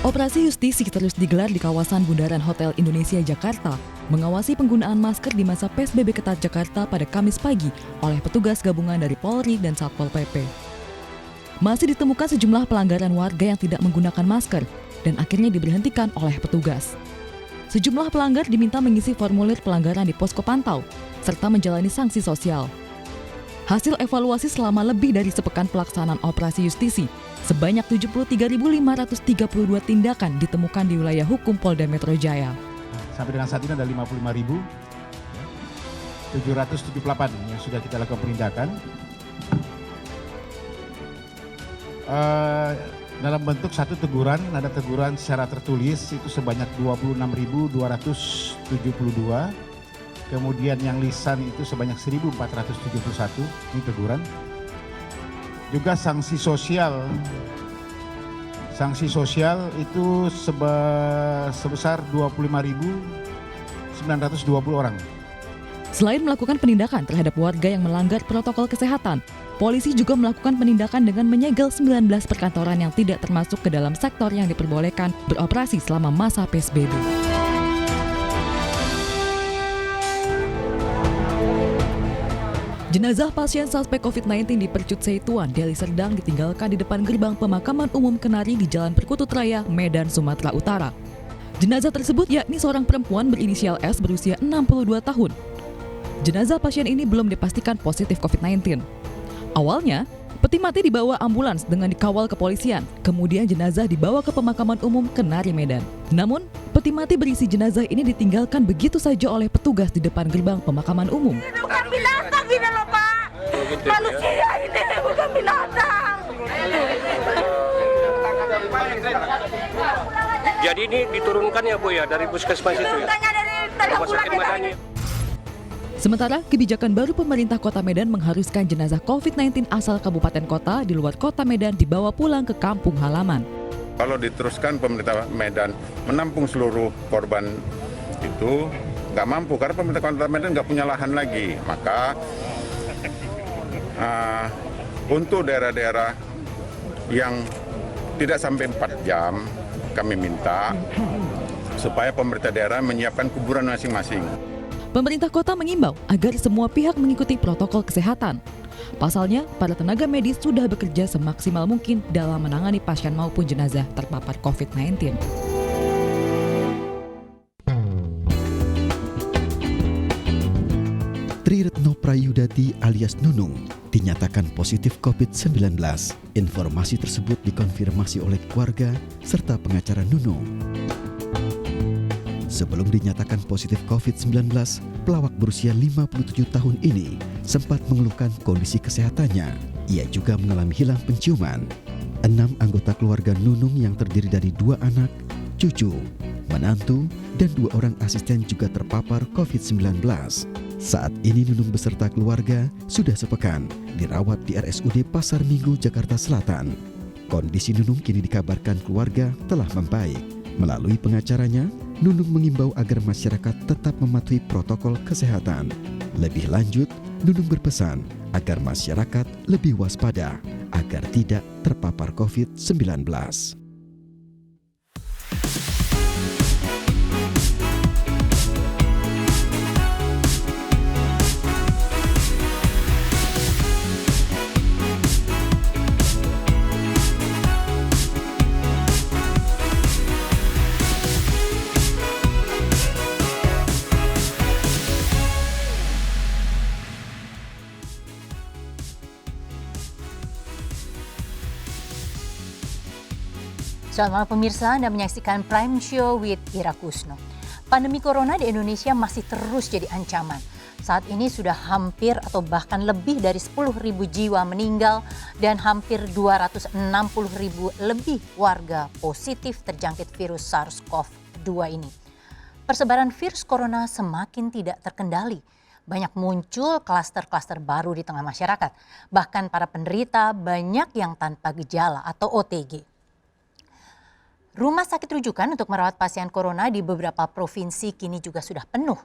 Operasi justisi terus digelar di kawasan Bundaran Hotel Indonesia Jakarta, mengawasi penggunaan masker di masa PSBB ketat Jakarta pada Kamis pagi oleh petugas gabungan dari Polri dan Satpol PP. Masih ditemukan sejumlah pelanggaran warga yang tidak menggunakan masker dan akhirnya diberhentikan oleh petugas. Sejumlah pelanggar diminta mengisi formulir pelanggaran di posko pantau, serta menjalani sanksi sosial. Hasil evaluasi selama lebih dari sepekan pelaksanaan operasi justisi, sebanyak 73.532 tindakan ditemukan di wilayah hukum Polda Metro Jaya. Sampai dengan saat ini ada 55.778 yang sudah kita lakukan penindakan. Dalam bentuk satu teguran, ada teguran secara tertulis itu sebanyak 26.272. Kemudian yang lisan itu sebanyak 1.471, ini teguran. Juga sanksi sosial itu sebesar 25.920 orang. Selain melakukan penindakan terhadap warga yang melanggar protokol kesehatan, polisi juga melakukan penindakan dengan menyegel 19 perkantoran yang tidak termasuk ke dalam sektor yang diperbolehkan beroperasi selama masa PSBB. Jenazah pasien suspek COVID-19 di Percut Seituan, Deli Serdang ditinggalkan di depan gerbang pemakaman umum Kenari di Jalan Perkutut Raya, Medan, Sumatera Utara. Jenazah tersebut yakni seorang perempuan berinisial S berusia 62 tahun. Jenazah pasien ini belum dipastikan positif COVID-19. Awalnya, peti mati dibawa ambulans dengan dikawal kepolisian, kemudian jenazah dibawa ke pemakaman umum Kenari, Medan. Namun, peti mati berisi jenazah ini ditinggalkan begitu saja oleh petugas di depan gerbang pemakaman umum. Bukan binatang ini loh Pak, manusia ini bukan binatang. Jadi ini diturunkan ya Bu ya dari puskesmas itu ya? Turunkannya dari Rumah sakit Madani. Sementara, kebijakan baru pemerintah Kota Medan mengharuskan jenazah COVID-19 asal kabupaten kota di luar Kota Medan dibawa pulang ke kampung halaman. Kalau diteruskan pemerintah Medan menampung seluruh korban itu nggak mampu karena pemerintah Kota Medan nggak punya lahan lagi. Maka untuk daerah-daerah yang tidak sampai 4 jam kami minta supaya pemerintah daerah menyiapkan kuburan masing-masing. Pemerintah kota mengimbau agar semua pihak mengikuti protokol kesehatan. Pasalnya, para tenaga medis sudah bekerja semaksimal mungkin dalam menangani pasien maupun jenazah terpapar COVID-19. Tri Retno Prayudati alias Nunung dinyatakan positif COVID-19. Informasi tersebut dikonfirmasi oleh keluarga serta pengacara Nunung. Sebelum dinyatakan positif COVID-19, pelawak berusia 57 tahun ini sempat mengeluhkan kondisi kesehatannya. Ia juga mengalami hilang penciuman. 6 anggota keluarga Nunung yang terdiri dari 2 anak, cucu, menantu, dan 2 orang asisten juga terpapar COVID-19. Saat ini Nunung beserta keluarga sudah sepekan dirawat di RSUD Pasar Minggu, Jakarta Selatan. Kondisi Nunung kini dikabarkan keluarga telah membaik. Melalui pengacaranya, Nunung mengimbau agar masyarakat tetap mematuhi protokol kesehatan. Lebih lanjut, Nunung berpesan agar masyarakat lebih waspada agar tidak terpapar COVID-19. Selamat malam pemirsa, Anda menyaksikan Prime Show with Ira Kusno. Pandemi Corona di Indonesia masih terus jadi ancaman. Saat ini sudah hampir atau bahkan lebih dari 10.000 jiwa meninggal dan hampir 260.000 lebih warga positif terjangkit virus SARS-CoV-2 ini. Persebaran virus corona semakin tidak terkendali. Banyak muncul klaster-klaster baru di tengah masyarakat. Bahkan para penderita banyak yang tanpa gejala atau OTG. Rumah sakit rujukan untuk merawat pasien corona di beberapa provinsi kini juga sudah penuh.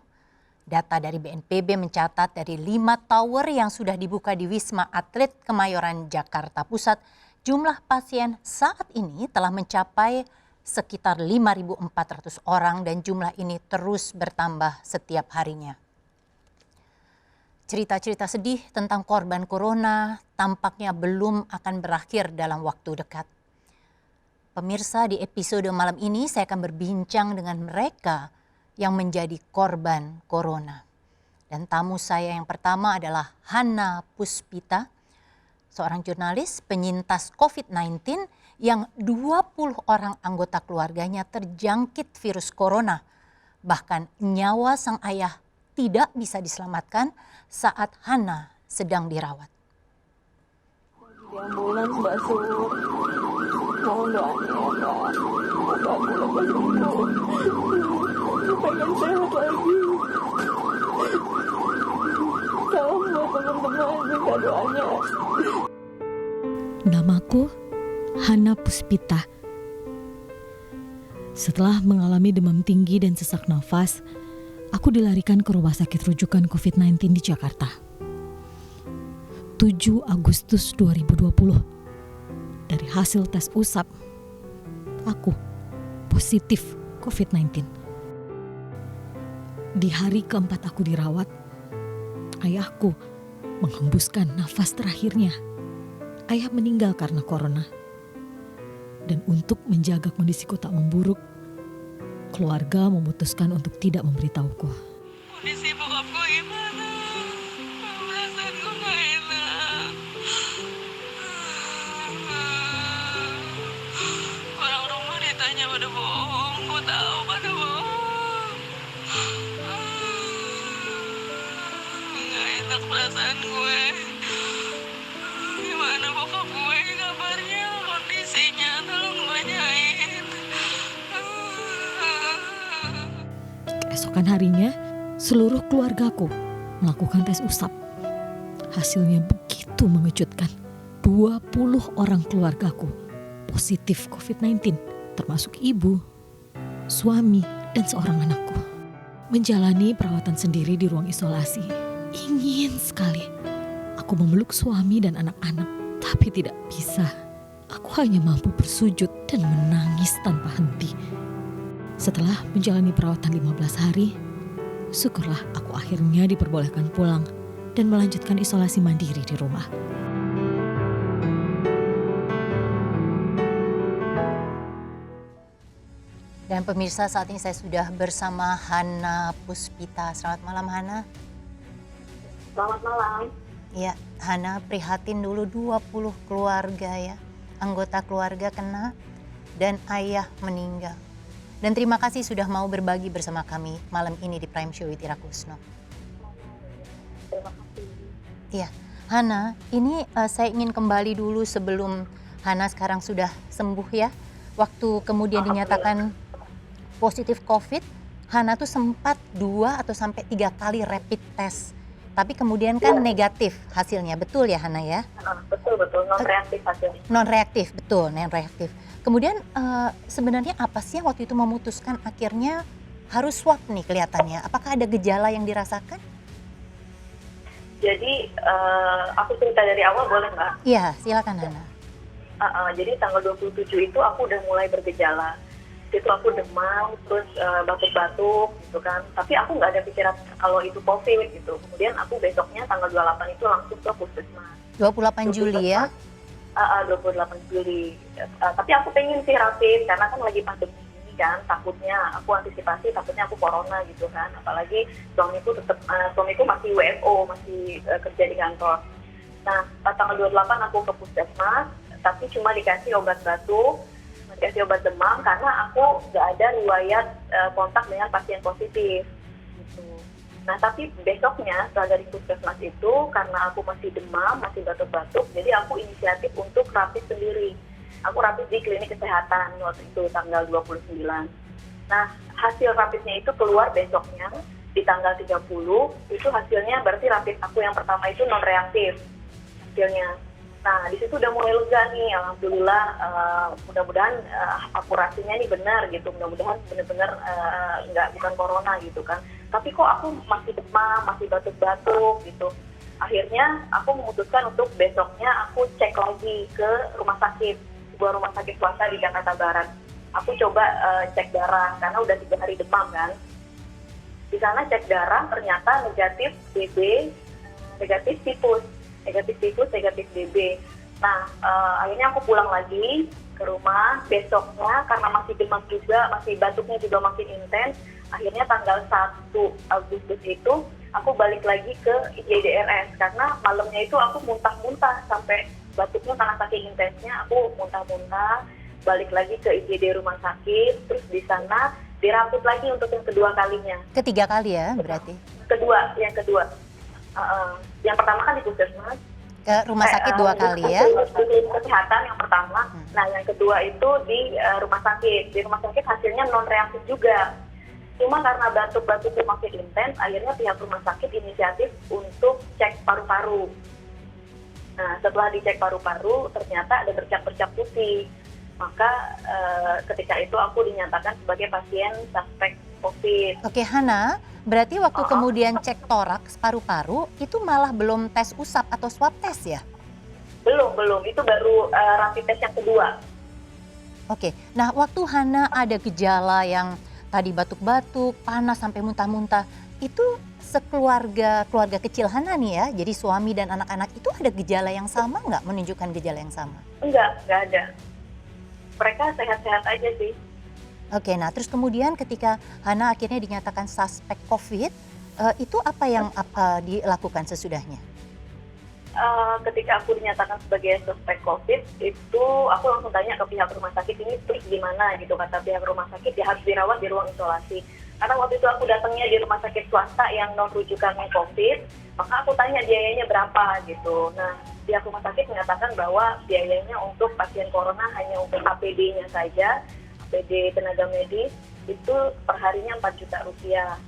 Data dari BNPB mencatat dari 5 tower yang sudah dibuka di Wisma Atlet Kemayoran, Jakarta Pusat, jumlah pasien saat ini telah mencapai sekitar 5.400 orang dan jumlah ini terus bertambah setiap harinya. Cerita-cerita sedih tentang korban corona tampaknya belum akan berakhir dalam waktu dekat. Pemirsa, di episode malam ini saya akan berbincang dengan mereka yang menjadi korban corona. Dan tamu saya yang pertama adalah Hana Puspita, seorang jurnalis penyintas COVID-19 yang 20 orang anggota keluarganya terjangkit virus corona. Bahkan nyawa sang ayah tidak bisa diselamatkan saat Hana sedang dirawat. Di ambulans Mbak Sur, mohon doanya ya Mbak. Semoga aku lepas itu pengen sehat lagi. Salam buat teman-teman, minta doanya. Namaku Hana Puspita. Setelah mengalami demam tinggi dan sesak nafas, aku dilarikan ke rumah sakit rujukan COVID-19 di Jakarta. 7 Agustus 2020. Dari hasil tes usap, aku positif COVID-19. Di hari keempat aku dirawat, ayahku menghembuskan nafas terakhirnya. Ayah meninggal karena corona. Dan untuk menjaga kondisiku tak memburuk, keluarga memutuskan untuk tidak memberitahuku. Kondisi bokapku gimana? Perasaanku gak enak. Orang rumah ditanya pada bohong, gue tahu pada bohong. Gak enak perasaan gue. Gimana bokap gue kabarnya, kondisinya, tolong tanyain. Keesokan harinya, seluruh keluargaku melakukan tes usap. Hasilnya begitu mengejutkan. 20 orang keluargaku positif COVID-19, termasuk ibu, suami, dan seorang anakku. Menjalani perawatan sendiri di ruang isolasi. Ingin sekali aku memeluk suami dan anak-anak, tapi tidak bisa. Aku hanya mampu bersujud dan menangis tanpa henti. Setelah menjalani perawatan 15 hari, syukurlah aku akhirnya diperbolehkan pulang dan melanjutkan isolasi mandiri di rumah. Dan pemirsa, saat ini saya sudah bersama Hana Puspita. Selamat malam Hana. Selamat malam. Ya, Hana, prihatin dulu 20 keluarga ya. Anggota keluarga kena dan ayah meninggal. Dan terima kasih sudah mau berbagi bersama kami malam ini di Prime Show with Ira Kusno. Terima kasih. Iya, Hana, ini saya ingin kembali dulu sebelum Hana sekarang sudah sembuh ya. Waktu kemudian dinyatakan positif COVID, Hana tuh sempat 2 atau sampai 3 kali rapid test. Tapi kemudian kan negatif hasilnya, betul ya Hana ya? Betul, non-reaktif hasilnya. Non-reaktif, betul, non-reaktif. Kemudian sebenarnya apa sih yang waktu itu memutuskan akhirnya harus swab nih kelihatannya? Apakah ada gejala yang dirasakan? Jadi aku cerita dari awal boleh nggak? Iya, silakan Hana. Jadi tanggal 27 itu aku udah mulai bergejala. Itu aku demam, terus batuk-batuk gitu kan. Tapi aku nggak ada pikiran kalau itu COVID gitu. Kemudian aku besoknya tanggal 28 itu langsung ke puskesmas. 28 Juli ya? 28 Juli. Tapi aku pengen sih rapid karena kan lagi pandemi ini kan. Takutnya aku antisipasi, takutnya aku corona gitu kan. Apalagi suamiku masih WFO, masih kerja di kantor. Nah, tanggal 28 aku ke puskesmas, tapi cuma dikasih obat batuk, dikasih obat demam karena aku nggak ada riwayat kontak dengan pasien positif. Gitu. Nah, tapi besoknya setelah dari puskesmas itu, karena aku masih demam, masih batuk-batuk, jadi aku inisiatif untuk rapid sendiri. Aku rapid di klinik kesehatan waktu itu tanggal 29. Nah, hasil rapidnya itu keluar besoknya di tanggal 30, itu hasilnya berarti rapid aku yang pertama itu non-reaktif hasilnya. Nah, di situ udah mulai lega nih, alhamdulillah. Mudah-mudahan akurasinya nih benar gitu, mudah-mudahan benar-benar bukan corona gitu kan. Tapi kok aku masih demam, masih batuk-batuk gitu. Akhirnya aku memutuskan untuk besoknya aku cek lagi ke rumah sakit, sebuah rumah sakit swasta di Jakarta Barat. aku coba cek darah karena udah 3 hari demam kan. Di sana cek darah ternyata negatif DB, negatif tifus, negatif DB. Nah, akhirnya aku pulang lagi ke rumah. Besoknya karena masih demam juga, masih batuknya juga makin intens, akhirnya tanggal 1 Agustus itu aku balik lagi ke IGDRS karena malamnya itu aku muntah-muntah sampai batuknya karena saking intensnya aku muntah-muntah. Balik lagi ke IGD rumah sakit, terus di sana dirapit lagi untuk yang kedua kalinya. Ketiga kali ya berarti? Yang kedua. Yang pertama kan di puskesmas. Ke rumah sakit 2 kali ya? Di kesehatan yang pertama. Nah, yang kedua itu di rumah sakit. Di rumah sakit hasilnya non reaktif juga. Cuma karena batuk-batuknya makin intens, akhirnya pihak rumah sakit inisiatif untuk cek paru-paru. Nah, setelah dicek paru-paru, ternyata ada bercak-bercak putih. Maka ketika itu aku dinyatakan sebagai pasien suspek COVID. Oke, Hana, berarti waktu kemudian cek toraks paru-paru, itu malah belum tes usap atau swab test ya? Belum. Itu baru rapid test yang kedua. Oke, nah waktu Hana ada gejala yang tadi batuk-batuk, panas sampai muntah-muntah, itu keluarga kecil Hana nih ya, jadi suami dan anak-anak itu ada gejala yang sama nggak, menunjukkan gejala yang sama? Nggak ada. Mereka sehat-sehat aja sih. Oke, nah terus kemudian ketika Hana akhirnya dinyatakan suspek COVID, itu apa yang dilakukan sesudahnya? Ketika aku dinyatakan sebagai suspek COVID, itu aku langsung tanya ke pihak rumah sakit, ini terus gimana gitu, kata pihak rumah sakit, dia harus dirawat di ruang isolasi. Karena waktu itu aku datangnya di rumah sakit swasta yang non rujukan COVID, maka aku tanya biayanya berapa gitu. Nah, pihak rumah sakit menyatakan bahwa biayanya untuk pasien corona hanya untuk APD-nya saja, APD tenaga medis, itu per harinya 4 juta rupiah.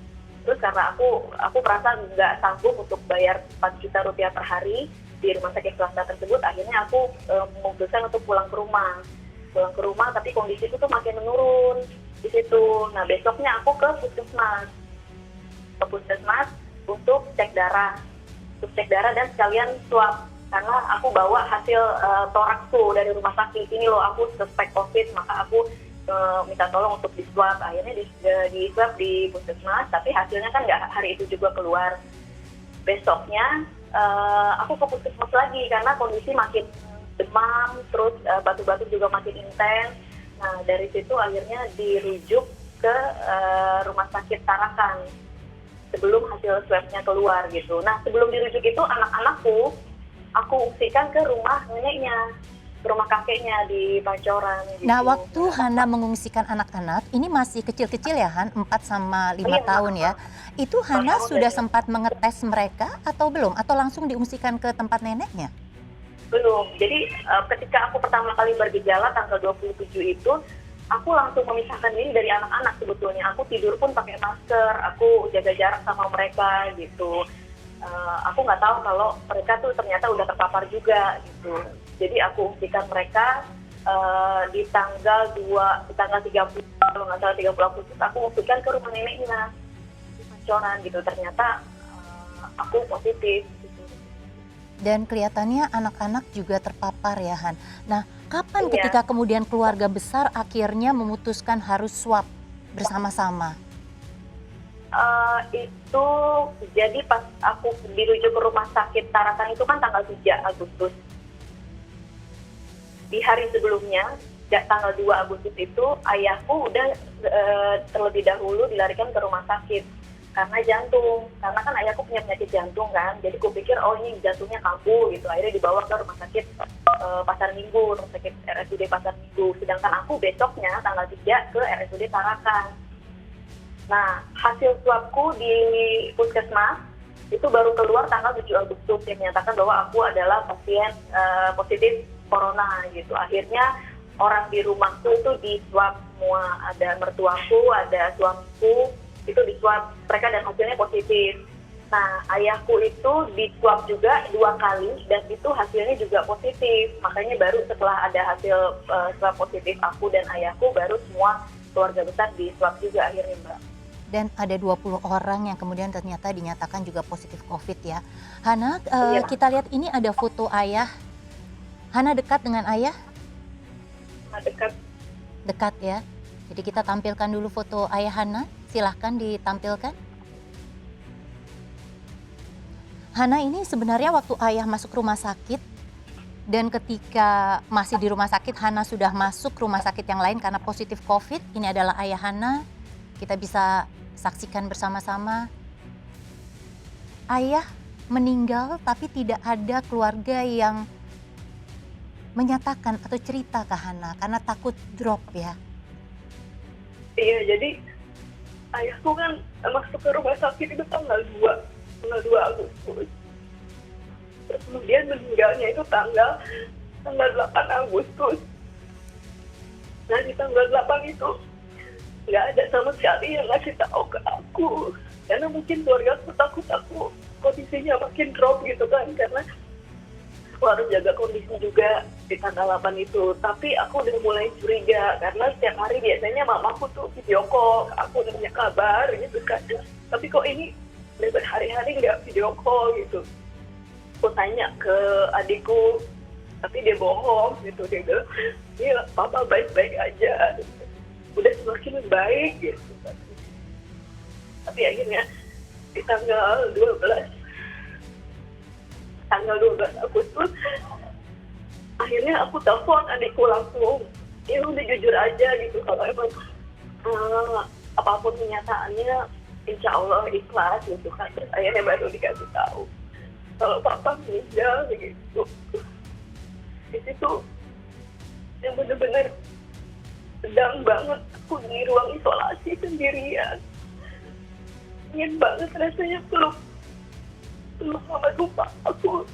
Terus karena aku merasa nggak sanggup untuk bayar 4 juta rupiah per hari di rumah sakit swasta tersebut, akhirnya aku memutuskan untuk pulang ke rumah, tapi kondisi itu tuh makin menurun di situ. Nah, besoknya aku ke puskesmas untuk cek darah dan sekalian swab karena aku bawa hasil torakku dari rumah sakit. Ini loh, aku suspek COVID, maka aku minta tolong untuk di swab. Akhirnya di swab di puskesmas, tapi hasilnya kan nggak hari itu juga keluar. Besoknya aku ke puskesmas lagi karena kondisi makin demam, terus batuk-batuk juga makin intens. Nah, dari situ akhirnya dirujuk ke rumah sakit Tarakan sebelum hasil swabnya keluar gitu. Nah, sebelum dirujuk itu anak-anakku aku ungsikan ke rumah neneknya, ke rumah kakeknya di Pancoran gitu. Nah, waktu Hana mengungsikan anak-anak, ini masih kecil-kecil ya Han, 4 sama 5 tahun ya. Itu Hana sudah sempat mengetes mereka atau belum? Atau langsung diungsikan ke tempat neneknya? Belum. Jadi ketika aku pertama kali bergejala tanggal 27 itu, aku langsung memisahkan diri dari anak-anak sebetulnya. Aku tidur pun pakai masker, aku jaga jarak sama mereka gitu. Aku nggak tahu kalau mereka tuh ternyata udah terpapar juga gitu. Jadi aku ungsikan mereka di tanggal 30, kalau nggak salah 30 Agustus, aku ungsikan ke rumah neneknya di Pancoran gitu. Ternyata aku positif gitu. Dan kelihatannya anak-anak juga terpapar ya Han. Nah, kapan ketika kemudian keluarga besar akhirnya memutuskan harus swab bersama-sama? Itu jadi pas aku dirujuk ke rumah sakit Tarakan itu kan tanggal 3 Agustus. Di hari sebelumnya, tanggal 2 Agustus itu, ayahku udah terlebih dahulu dilarikan ke rumah sakit karena jantung. Karena kan ayahku punya penyakit jantung kan, jadi aku pikir oh ini jantungnya kambuh gitu. Akhirnya dibawa ke rumah sakit Pasar Minggu, rumah sakit RSUD Pasar Minggu. Sedangkan aku besoknya tanggal 3 ke RSUD Tarakan. Nah, hasil swabku di puskesmas itu baru keluar tanggal 7 Agustus yang menyatakan bahwa aku adalah pasien positif corona gitu. Akhirnya orang di rumahku itu di swab semua, ada mertuaku, ada suamiku, itu di swab mereka dan hasilnya positif. Nah, ayahku itu di swab juga 2 kali dan itu hasilnya juga positif. Makanya baru setelah ada hasil swab positif aku dan ayahku, baru semua keluarga besar di swab juga akhirnya, Mbak. Dan ada 20 orang yang kemudian ternyata dinyatakan juga positif COVID ya. Hana, kita lihat ini ada foto ayah. Hana dekat dengan ayah? Dekat. Dekat ya. Jadi kita tampilkan dulu foto ayah Hana, silahkan ditampilkan. Hana ini sebenarnya waktu ayah masuk rumah sakit, dan ketika masih di rumah sakit Hana sudah masuk rumah sakit yang lain karena positif COVID. Ini adalah ayah Hana, kita bisa saksikan bersama-sama. Ayah meninggal tapi tidak ada keluarga yang menyatakan atau cerita ke Hana karena takut drop ya. Iya, jadi ayahku kan masuk ke rumah sakit itu tanggal 2 Agustus. Terus kemudian meninggalnya itu tanggal 8 Agustus. Nah di tanggal 8 itu nggak ada sama sekali yang ngasih tahu ke aku. Karena mungkin keluarga aku takut aku kondisinya makin drop gitu kan. Karena aku harus jaga kondisi juga di tanggal 8 itu. Tapi aku udah mulai curiga karena setiap hari biasanya mamaku tuh video call, aku udah punya kabar gitu kan. Tapi kok ini udah berhari-hari nggak video call gitu. Aku tanya ke adikku, tapi dia bohong gitu. Dia bilang, iya papa baik-baik aja. Udah semakin baik gitu. Tapi akhirnya di tanggal 12 Agustus, akhirnya aku telepon adikku langsung. Ya udah jujur aja gitu, kalau emang apapun kenyataannya insya Allah ikhlas gitu kan. Terus akhirnya baru dikasih tahu kalau papa meninggal begitu. Di situ yang benar-benar sedang banget, aku di ruang isolasi sendirian. Ingin banget rasanya peluk mama lupa aku,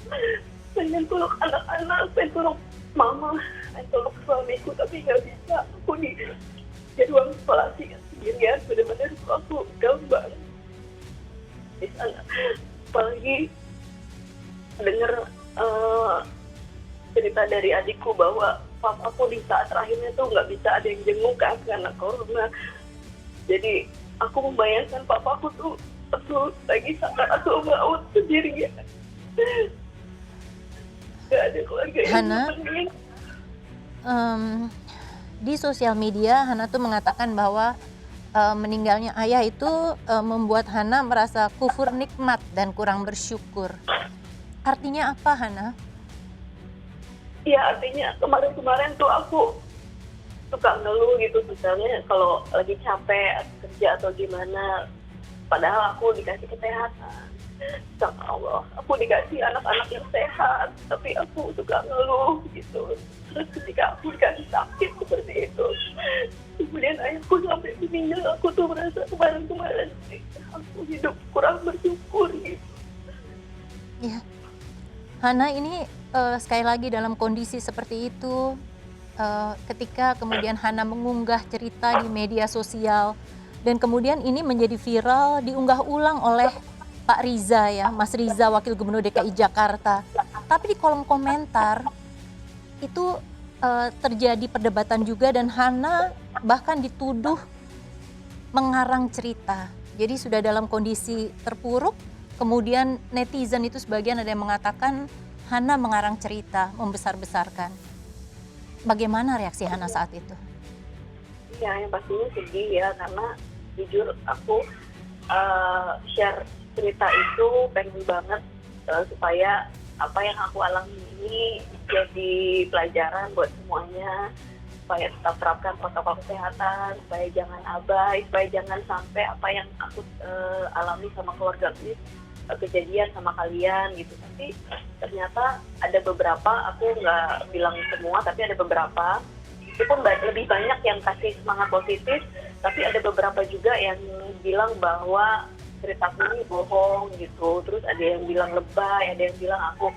pengen peluk anak-anak, pengen peluk mama, pengen peluk suamiku, tapi nggak bisa. Aku di ruang isolasi sendirian, benar-benar aku down banget di sana. Apalagi dengar cerita dari adikku bahwa papaku di saat terakhirnya tuh nggak bisa ada yang jenguk kan karena corona. Jadi aku membayangkan papaku tuh lagi sakaratul maut sendirian. Gak ada keluarga yang Hana, nemenin. di sosial media Hana tuh mengatakan bahwa meninggalnya ayah itu membuat Hana merasa kufur nikmat dan kurang bersyukur. Artinya apa, Hana? Ya artinya kemarin-kemarin tuh aku suka ngeluh gitu, misalnya kalau lagi capek kerja atau gimana, padahal aku dikasih kesehatan sama Allah, aku dikasih anak-anak yang sehat, tapi aku suka ngeluh gitu. Terus ketika aku dikasih sakit seperti itu, kemudian ayahku sampai meninggal, aku tuh merasa kemarin-kemarin aku hidup kurang bersyukur gitu. Ya, Hana ini sekali lagi dalam kondisi seperti itu, ketika kemudian Hana mengunggah cerita di media sosial dan kemudian ini menjadi viral, diunggah ulang oleh Pak Riza ya, Mas Riza Wakil Gubernur DKI Jakarta. Tapi di kolom komentar itu terjadi perdebatan juga dan Hana bahkan dituduh mengarang cerita. Jadi sudah dalam kondisi terpuruk, kemudian netizen itu sebagian ada yang mengatakan Hana mengarang cerita, membesar-besarkan. Bagaimana reaksi Hana saat itu? Ya, yang pastinya sedih ya, karena jujur aku share cerita itu pengen banget supaya apa yang aku alami ini jadi pelajaran buat semuanya, supaya tetap terapkan protokol kesehatan, supaya jangan abai, supaya jangan sampai apa yang aku alami sama keluarga ini kejadian sama kalian gitu. Tapi ternyata ada beberapa, aku nggak bilang semua, tapi ada beberapa, itu pun lebih banyak yang kasih semangat positif, tapi ada beberapa juga yang bilang bahwa ceritaku ini bohong gitu. Terus ada yang bilang lebay, ada yang bilang aku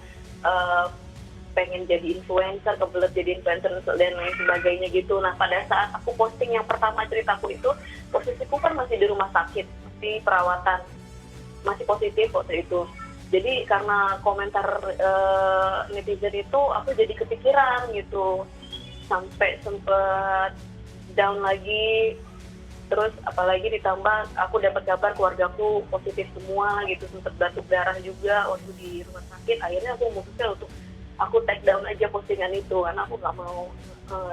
pengen jadi influencer, kebelet jadi influencer dan lain sebagainya gitu. Nah pada saat aku posting yang pertama ceritaku itu, posisiku kan masih di rumah sakit, masih perawatan, masih positif waktu itu. Jadi karena komentar netizen itu, aku jadi kepikiran gitu, sampai sempet down lagi. Terus apalagi ditambah aku dapat kabar keluargaku positif semua gitu, sempet batuk darah juga waktu di rumah sakit. Akhirnya aku memutuskan untuk aku take down aja postingan itu karena aku nggak mau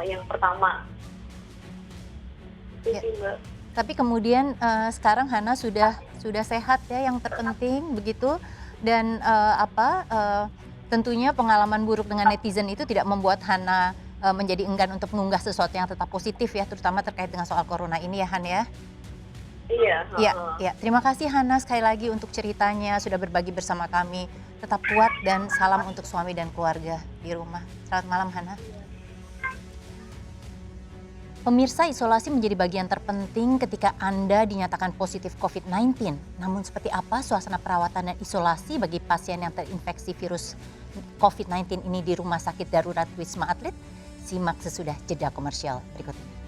yang pertama. Itu sih, Mbak. Tapi kemudian sekarang Hana sudah sehat ya, yang terpenting begitu. Dan tentunya pengalaman buruk dengan netizen itu tidak membuat Hana menjadi enggan untuk mengunggah sesuatu yang tetap positif ya, terutama terkait dengan soal corona ini ya, Han ya. Iya. Iya. Terima kasih Hana sekali lagi untuk ceritanya, sudah berbagi bersama kami. Tetap kuat dan salam untuk suami dan keluarga di rumah. Selamat malam Hana. Pemirsa, isolasi menjadi bagian terpenting ketika Anda dinyatakan positif COVID-19. Namun seperti apa suasana perawatan dan isolasi bagi pasien yang terinfeksi virus COVID-19 ini di Rumah Sakit Darurat Wisma Atlet? Simak sesudah jeda komersial berikut ini.